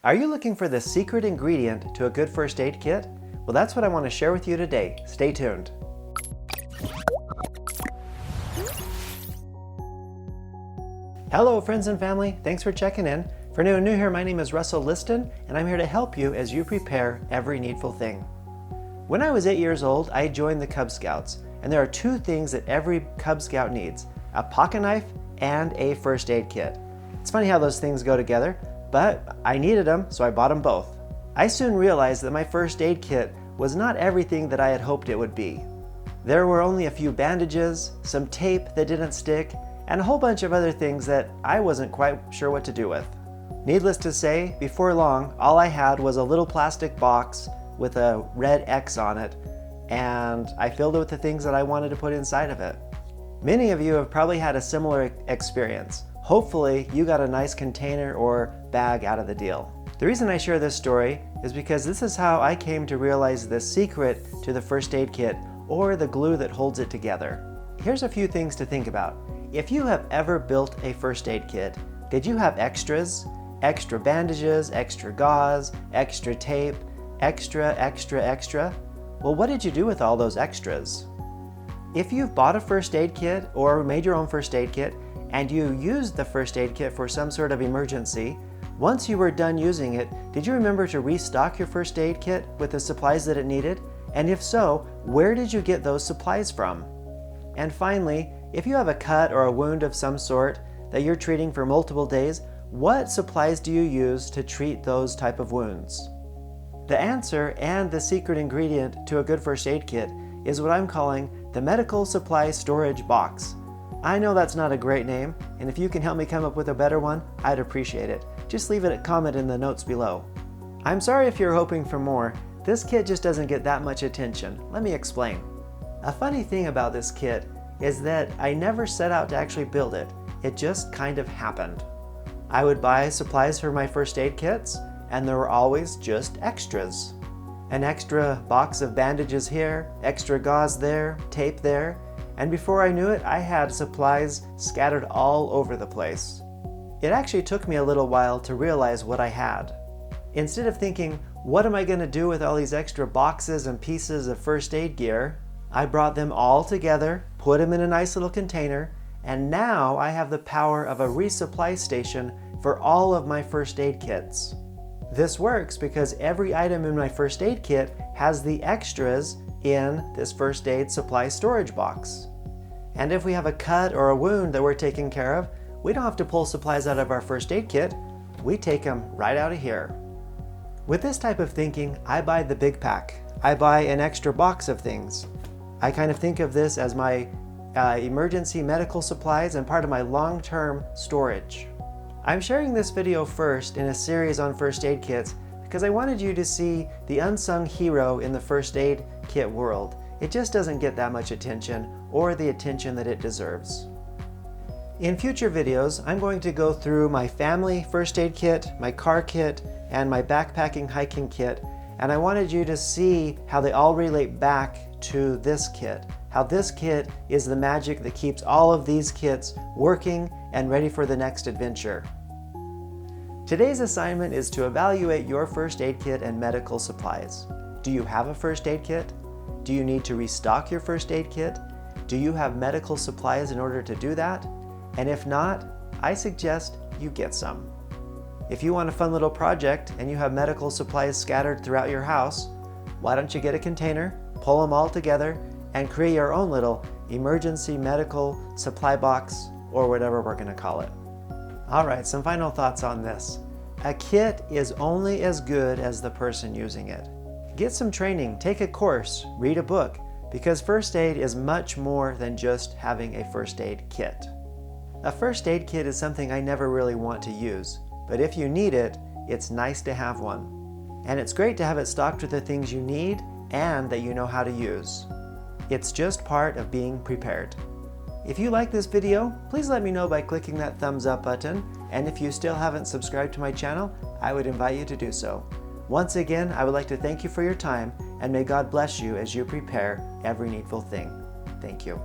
Are you looking for the secret ingredient to a good first aid kit? Well, that's what I want to share with you today. Stay tuned. Hello friends and family, thanks for checking in. For new and new here, my name is Russell Liston, and I'm here to help you as you prepare every needful thing. When I was 8 years old, I joined the Cub Scouts, and there are two things that every Cub Scout needs: a pocket knife and a first aid kit. It's funny how those things go together, but I needed them, so I bought them both. I soon realized that my first aid kit was not everything that I had hoped it would be. There were only a few bandages, some tape that didn't stick, and a whole bunch of other things that I wasn't quite sure what to do with. Needless to say, before long, all I had was a little plastic box with a red X on it, and I filled it with the things that I wanted to put inside of it. Many of you have probably had a similar experience. Hopefully, you got a nice container or bag out of the deal. The reason I share this story is because this is how I came to realize the secret to the first aid kit, or the glue that holds it together. Here's a few things to think about. If you have ever built a first aid kit, did you have extras? Extra bandages, extra gauze, extra tape, extra? Well, what did you do with all those extras? If you've bought a first aid kit or made your own first aid kit, and you used the first aid kit for some sort of emergency, once you were done using it, did you remember to restock your first aid kit with the supplies that it needed? And if so, where did you get those supplies from? And finally, if you have a cut or a wound of some sort that you're treating for multiple days, what supplies do you use to treat those type of wounds? The answer and the secret ingredient to a good first aid kit is what I'm calling the medical supply storage box. I know that's not a great name, and if you can help me come up with a better one, I'd appreciate it. Just leave a comment in the notes below. I'm sorry if you're hoping for more. This kit just doesn't get that much attention. Let me explain. A funny thing about this kit is that I never set out to actually build it. It just kind of happened. I would buy supplies for my first aid kits, and there were always just extras. An extra box of bandages here, extra gauze there, tape there, and before I knew it, I had supplies scattered all over the place. It actually took me a little while to realize what I had. Instead of thinking, what am I going to do with all these extra boxes and pieces of first aid gear, I brought them all together, put them in a nice little container, and now I have the power of a resupply station for all of my first aid kits. This works because every item in my first aid kit has the extras in this first aid supply storage box. And if we have a cut or a wound that we're taking care of, we don't have to pull supplies out of our first aid kit. We take them right out of here. With this type of thinking, I buy the big pack. I buy an extra box of things. I kind of think of this as my emergency medical supplies and part of my long-term storage. I'm sharing this video first in a series on first aid kits because I wanted you to see the unsung hero in the first aid kit world. It just doesn't get that much attention or the attention that it deserves. In future videos, I'm going to go through my family first aid kit, my car kit, and my backpacking hiking kit, and I wanted you to see how they all relate back to this kit, how this kit is the magic that keeps all of these kits working and ready for the next adventure. Today's assignment is to evaluate your first aid kit and medical supplies. Do you have a first aid kit? Do you need to restock your first aid kit? Do you have medical supplies in order to do that? And if not, I suggest you get some. If you want a fun little project and you have medical supplies scattered throughout your house, why don't you get a container, pull them all together, and create your own little emergency medical supply box, or whatever we're going to call it. All right, some final thoughts on this. A kit is only as good as the person using it. Get some training, take a course, read a book, because first aid is much more than just having a first aid kit. A first aid kit is something I never really want to use, but if you need it, it's nice to have one. And it's great to have it stocked with the things you need and that you know how to use. It's just part of being prepared. If you like this video, please let me know by clicking that thumbs up button, and if you still haven't subscribed to my channel, I would invite you to do so. Once again, I would like to thank you for your time, and may God bless you as you prepare every needful thing. Thank you.